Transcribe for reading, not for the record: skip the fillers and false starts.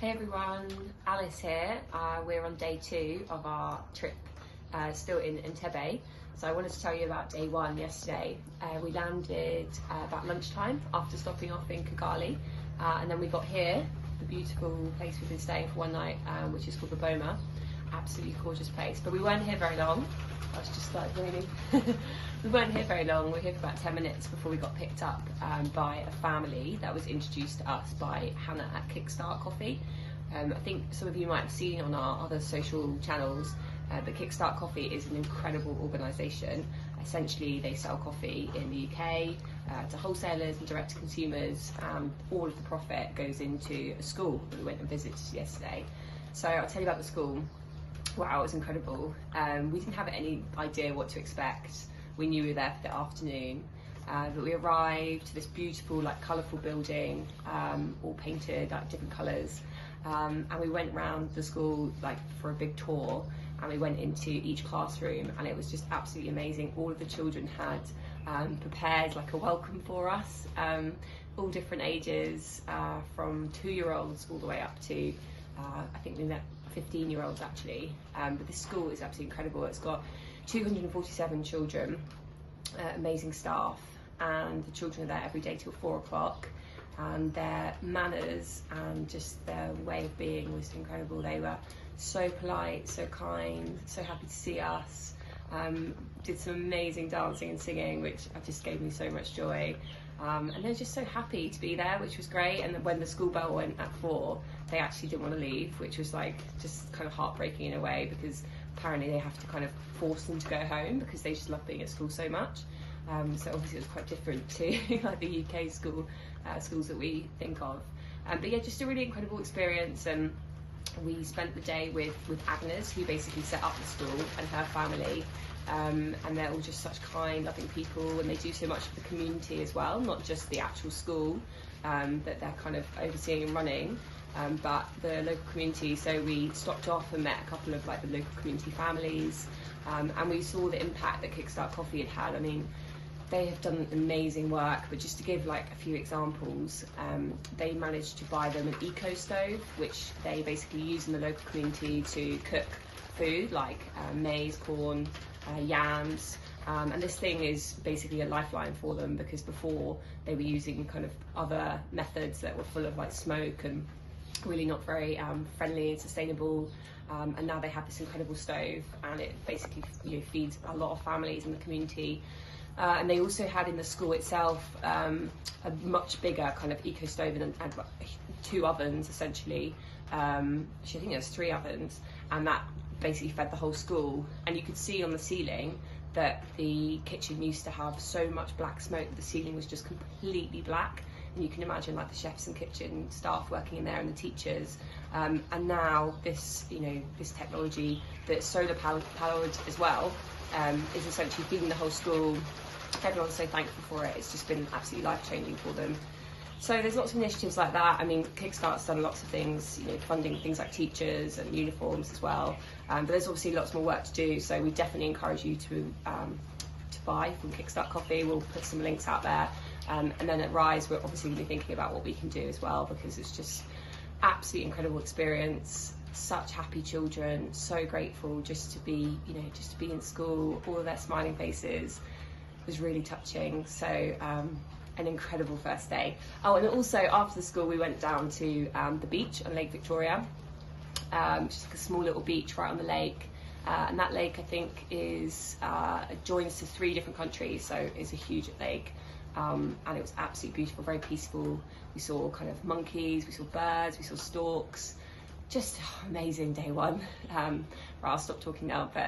Hey everyone, Alice here. We're on day 2 of our trip, still in Entebbe. So I wanted to tell you about day 1 yesterday. We landed about lunchtime after stopping off in Kigali, and then we got here, the beautiful place we've been staying for one night, which is called the Boma. Absolutely gorgeous place, but we weren't here very long. I was just like raining. We weren't here very long. We were here for about 10 minutes before we got picked up by a family that was introduced to us by Hannah at Kickstart Coffee. I think some of you might have seen on our other social channels, but Kickstart Coffee is an incredible organisation. Essentially, they sell coffee in the UK to wholesalers and direct to consumers. All of the profit goes into a school that we went and visited yesterday. So I'll tell you about the school. Wow, it was incredible. We didn't have any idea what to expect. We knew we were there for the afternoon, but we arrived to this beautiful, like, colourful building, all painted like different colours, and we went round the school like for a big tour, and we went into each classroom, and it was just absolutely amazing. All of the children had prepared like a welcome for us, all different ages, from 2-year-olds all the way up to I think we met 15-year-olds actually, but this school is absolutely incredible. It's got 247 children, amazing staff, and the children are there every day till 4 o'clock, and their manners and just their way of being was incredible. They were so polite, so kind, so happy to see us, did some amazing dancing and singing, which just gave me so much joy. And they're just so happy to be there, which was great. And when the school bell went at 4, they actually didn't want to leave, which was like just kind of heartbreaking in a way, because apparently they have to kind of force them to go home because they just love being at school so much. So obviously it was quite different to like the UK schools that we think of. But yeah, just a really incredible experience. And we spent the day with Agnes, who basically set up the school, and her family. And they're all just such kind, loving people, and they do so much for the community as well, not just the actual school that they're kind of overseeing and running, but the local community. So we stopped off and met a couple of like the local community families, and we saw the impact that Kickstart Coffee had. I mean, they have done amazing work, but just to give like a few examples, they managed to buy them an eco stove, which they basically use in the local community to cook food like maize, corn, yams, and this thing is basically a lifeline for them, because before they were using kind of other methods that were full of like smoke and really not very friendly and sustainable, and now they have this incredible stove, and it basically feeds a lot of families in the community. And they also had in the school itself a much bigger kind of eco stove, and 2 ovens essentially. Actually, I think there was 3 ovens, and that basically fed the whole school. And you could see on the ceiling that the kitchen used to have so much black smoke that the ceiling was just completely black. And you can imagine like the chefs and kitchen staff working in there, and the teachers. And now this, this technology that's solar powered as well, is essentially feeding the whole school. Everyone's so thankful for it. It's just been absolutely life-changing for them. So there's lots of initiatives like that. I mean, Kickstart's done lots of things, funding things like teachers and uniforms as well. But there's obviously lots more work to do. So we definitely encourage you to buy from Kickstart Coffee. We'll put some links out there. And then at Rise, we're obviously going to be thinking about what we can do as well, because it's just absolutely incredible experience. Such happy children, so grateful just to be, just to be in school. All of their smiling faces was really touching. So an incredible first day. Oh, and also after the school we went down to the beach on Lake Victoria, just like a small little beach right on the lake, and that lake I think is joins to 3 different countries, so it's a huge lake, and it was absolutely beautiful, very peaceful. We saw kind of monkeys, we saw birds, we saw storks. Just amazing day 1. Right, I'll stop talking now, but